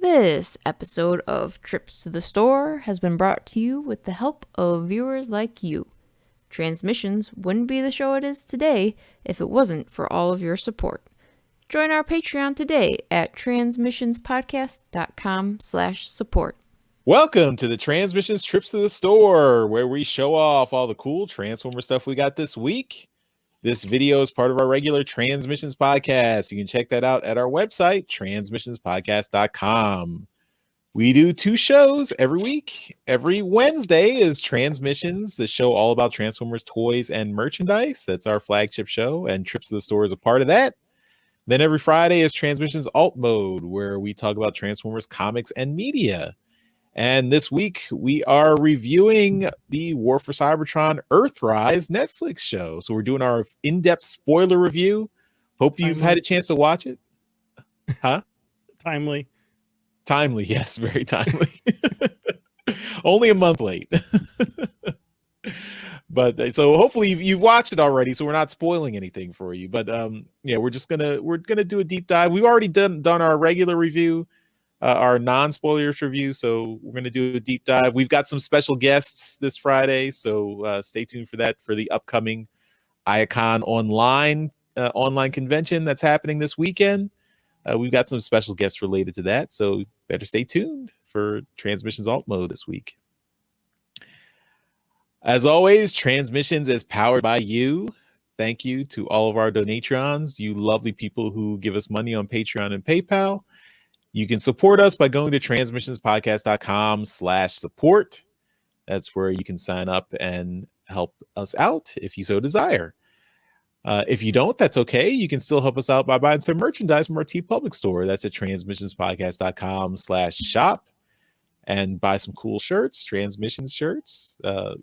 This episode of Trips to the Store has been brought to you with the help of viewers like you. Transmissions wouldn't be the show it is today if it wasn't for all of your support. Join our Patreon today at transmissionspodcast.com/support. Welcome to the Transmissions Trips to the Store, where we show off all the cool Transformer stuff we got this week. This video is part of our regular Transmissions podcast. You can check that out at our website, transmissionspodcast.com. We do 2 shows every week. Every Wednesday is Transmissions, the show all about Transformers toys and merchandise. That's our flagship show, and Trips to the Store is a part of that. Then every Friday is Transmissions Alt Mode, where we talk about Transformers comics and media. And this week, we are reviewing the War for Cybertron Earthrise Netflix show. So we're doing our in-depth spoiler review. Hope you've had a chance to watch it. Huh? Timely, yes, very timely. Only a month late. But so hopefully you've watched it already, so we're not spoiling anything for you. But yeah, we're gonna do a deep dive. We've already done our regular review. Our non-spoilers review, so we're going to do a deep dive. We've got some special guests this Friday, so stay tuned for that for the upcoming Iacon online convention that's happening this weekend. We've got some special guests related to that, so better stay tuned for Transmissions Alt Mode this week. As always, Transmissions is powered by you. Thank you to all of our donatrons, you lovely people who give us money on Patreon and PayPal. You can support us by going to transmissionspodcast.com/support. That's where you can sign up and help us out if you so desire. If you don't, that's okay. You can still help us out by buying some merchandise from our TeePublic store. That's at transmissionspodcast.com/shop, and buy some cool shirts, Transmissions shirts.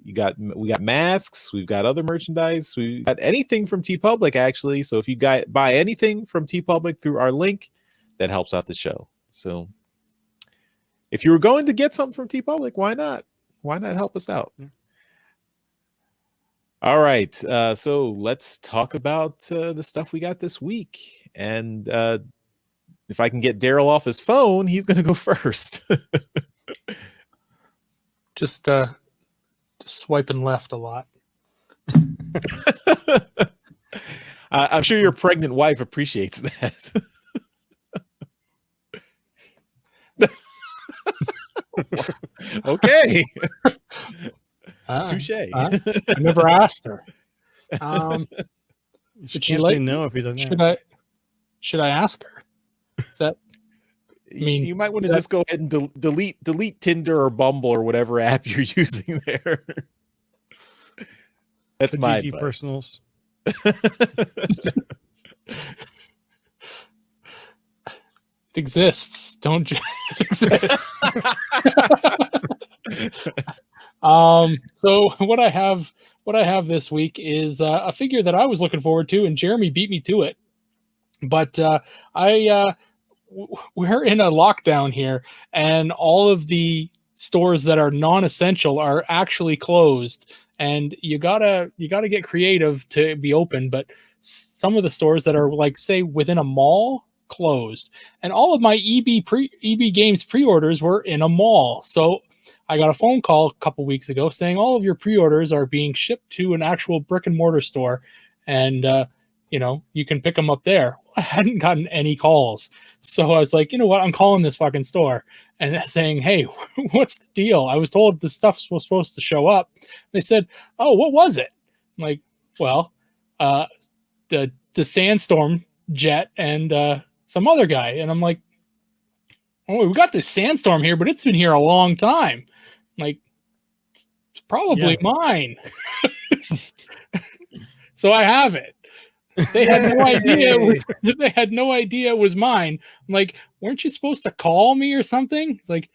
We got masks. We've got other merchandise. We got anything from TeePublic, actually. So if you buy anything from TeePublic through our link, that helps out the show. So if you were going to get something from TeePublic, why not help us out? Yeah. All right, so let's talk about the stuff we got this week. And if I can get Darryl off his phone, he's going to go first. Just swiping left a lot. I'm sure your pregnant wife appreciates that. Okay. Touche. I never asked her. She can't say no if he doesn't. Should I ask her? Is that? You might want to just go ahead and delete Tinder or Bumble or whatever app you're using there. That's my advice. Personals. It exists. Don't you? It exists. So what I have this week is a figure that I was looking forward to, and Jeremy beat me to it. But we're in a lockdown here, and all of the stores that are non-essential are actually closed. And you gotta get creative to be open. But some of the stores that are, like, say, within a mall, closed, and all of my EB Games pre-orders were in a mall. So I got a phone call a couple weeks ago saying all of your pre-orders are being shipped to an actual brick and mortar store, and you can pick them up there. I hadn't gotten any calls, so I was like, you know what, I'm calling this fucking store and saying, hey, what's the deal? I was told the stuff was supposed to show up. They said, oh, what was it? I'm like, well, the Sandstorm jet and some other guy. And I'm like, oh, we got this Sandstorm here, but it's been here a long time. I'm like, it's probably mine. So I have it. They had no idea. They had no idea it was mine. I'm like, weren't you supposed to call me or something? It's like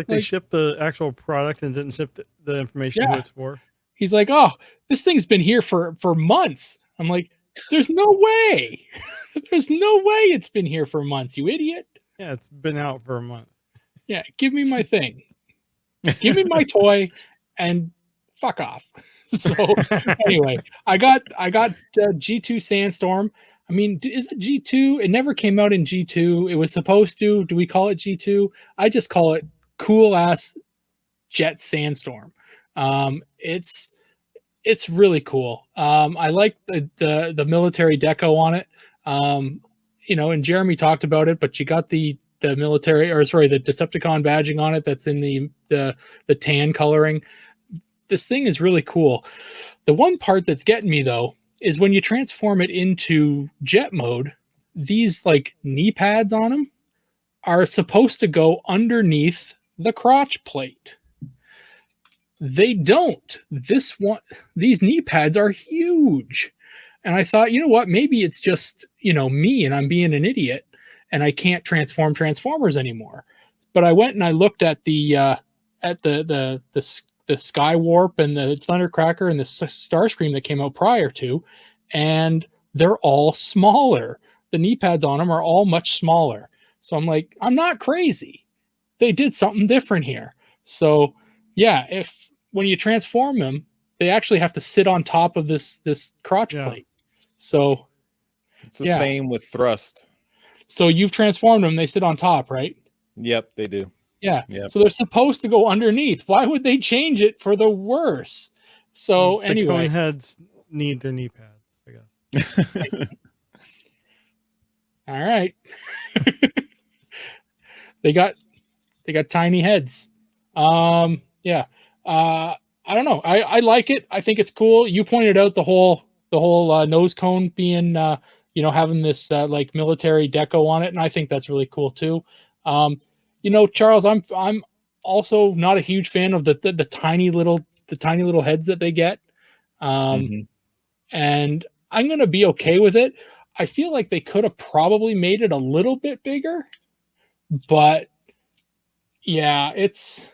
they shipped the actual product and didn't ship the information who it's for. He's like, oh, this thing's been here for months. I'm like, there's no way. There's no way it's been here for months, you idiot. Yeah, it's been out for a month. Yeah, give me my thing. Give me my toy and fuck off. So anyway, I got G2 Sandstorm. I mean, is it G2? It never came out in G2. It was supposed to. Do we call it G2? I just call it cool ass jet Sandstorm. It's really cool. I like the military deco on it. And Jeremy talked about it, but you got the military, or sorry, the Decepticon badging on it. That's in the tan coloring. This thing is really cool. The one part that's getting me though is when you transform it into jet mode, these like knee pads on them are supposed to go underneath the crotch plate. They don't. These knee pads are huge. And I thought, you know what, maybe it's just, me and I'm being an idiot and I can't transform Transformers anymore. But I went and I looked at the Sky Warp and the Thundercracker and the Starscream that came out prior to, and they're all smaller. The knee pads on them are all much smaller. So I'm like, I'm not crazy. They did something different here. So yeah, when you transform them, they actually have to sit on top of this crotch plate. So it's the same with thrust. So you've transformed them, they sit on top, right? Yep, they do. Yeah. Yep. So they're supposed to go underneath. Why would they change it for the worse? So the anyway, cone heads need their knee pads, I guess. All right. They got tiny heads. Yeah. I don't know. I like it. I think it's cool. You pointed out the whole nose cone being having this like military deco on it, and I think that's really cool too. Charles, I'm also not a huge fan of the tiny little heads that they get. And I'm going to be okay with it. I feel like they could have probably made it a little bit bigger, but yeah, it's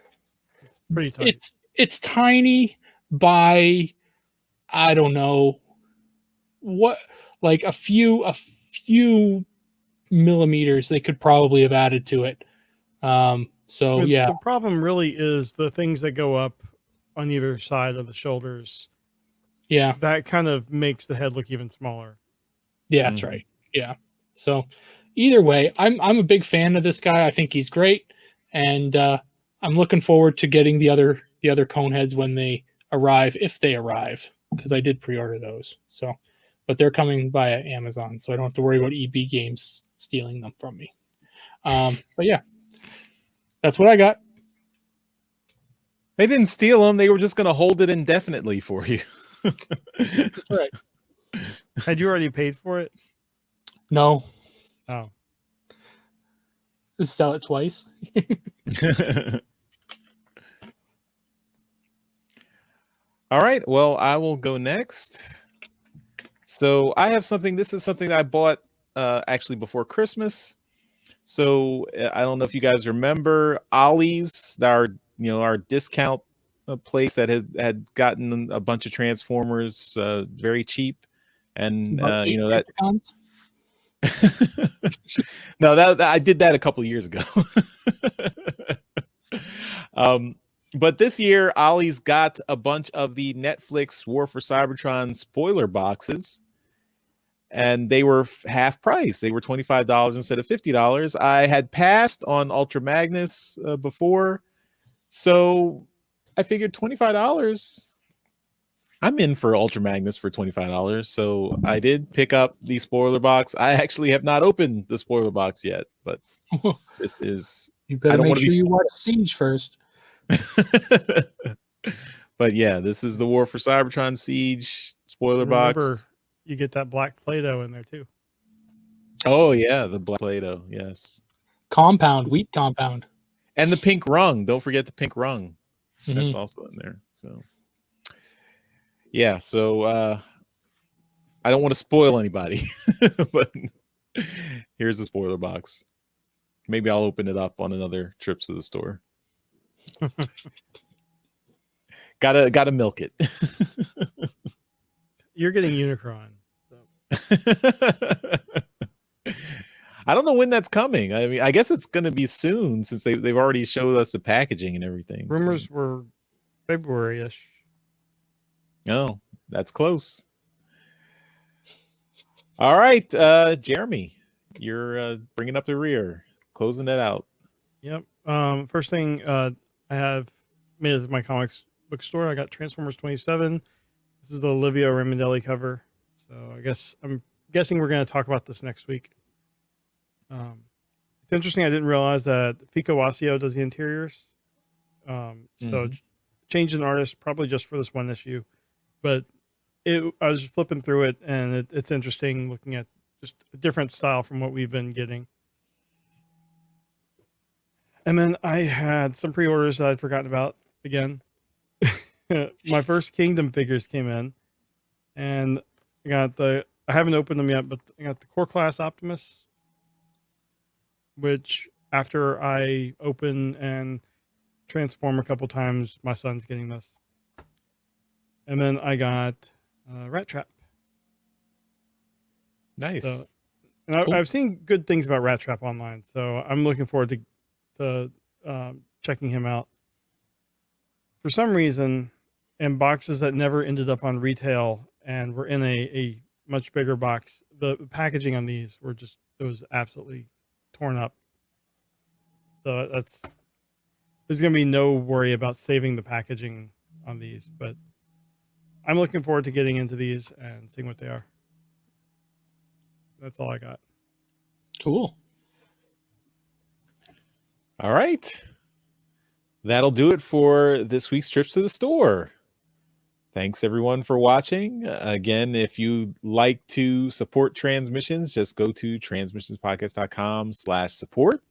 pretty tiny. It's tiny by, I don't know what, like a few millimeters they could probably have added to it. So yeah, the problem really is the things that go up on either side of the shoulders. Yeah, that kind of makes the head look even smaller. Yeah, that's right. Yeah. So either way, I'm a big fan of this guy. I think he's great, and I'm looking forward to getting the other cone heads when they arrive, if they arrive, because I did pre-order those. So, but they're coming via Amazon, so I don't have to worry about EB Games stealing them from me. But yeah, that's what I got. They didn't steal them. They were just going to hold it indefinitely for you. Right. Had you already paid for it? No. Oh. Just sell it twice. All right. Well, I will go next. So I have something. This is something I bought actually before Christmas. So I don't know if you guys remember Ollie's, our discount place that had gotten a bunch of Transformers very cheap, and that. No, that I did that a couple of years ago. But this year, Ollie's got a bunch of the Netflix War for Cybertron spoiler boxes, and they were half price. They were $25 instead of $50. I had passed on Ultra Magnus before, so I figured $25. I'm in for Ultra Magnus for $25. So I did pick up the spoiler box. I actually have not opened the spoiler box yet, but this is. You better make sure you watch Siege first. But yeah, this is the War for Cybertron Siege spoiler box. You get that black Play-Doh in there too. Oh yeah, the black Play-Doh, yes. Wheat compound. And the pink rung. Don't forget the pink rung. That's also in there. So yeah, so I don't want to spoil anybody, but here's the spoiler box. Maybe I'll open it up on another trip to the store. Gotta milk it. You're getting Unicron. So. I don't know when that's coming. I mean, I guess it's going to be soon since they've already showed us the packaging and everything. Rumors were February-ish. Oh, that's close. All right, Jeremy, you're bringing up the rear, closing it out. Yep. First thing I have made as my comics bookstore. I got Transformers 27. This is the Olivia Ramondelli cover. So I'm guessing we're going to talk about this next week. It's interesting. I didn't realize that Fico Wasio does the interiors. So changed an artist probably just for this one issue, but I was just flipping through it, and it's interesting looking at just a different style from what we've been getting. And then I had some pre-orders that I'd forgotten about again. My first Kingdom figures came in, and I haven't opened them yet, but I got the Core Class Optimus, which after I open and transform a couple times, my son's getting this. And then I got Rat Trap. Nice. So, and Cool. I've seen good things about Rat Trap online, so I'm looking forward to checking him out. For some reason, in boxes that never ended up on retail and were in a much bigger box, the packaging on these it was absolutely torn up. So there's going to be no worry about saving the packaging on these, but I'm looking forward to getting into these and seeing what they are. That's all I got. Cool. All right. That'll do it for this week's Trips to the Store. Thanks everyone for watching. Again, if you'd like to support Transmissions, just go to transmissionspodcast.com/support.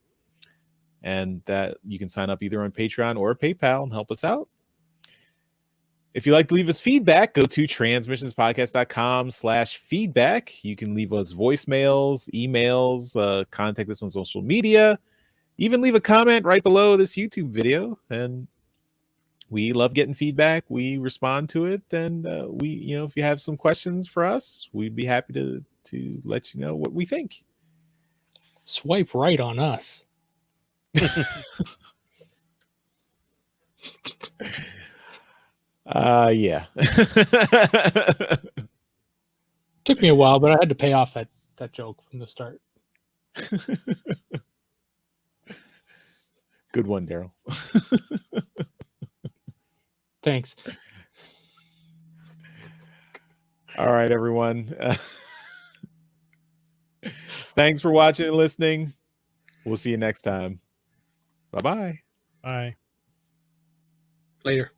And that you can sign up either on Patreon or PayPal and help us out. If you'd like to leave us feedback, go to transmissionspodcast.com/feedback. You can leave us voicemails, emails, contact us on social media, even leave a comment right below this YouTube video. And we love getting feedback. We respond to it. And if you have some questions for us, we'd be happy to let you know what we think. Swipe right on us. Yeah. Took me a while, but I had to pay off that joke from the start. Good one, Darryl. Thanks. All right, everyone. Thanks for watching and listening. We'll see you next time. Bye-bye. Bye. Later.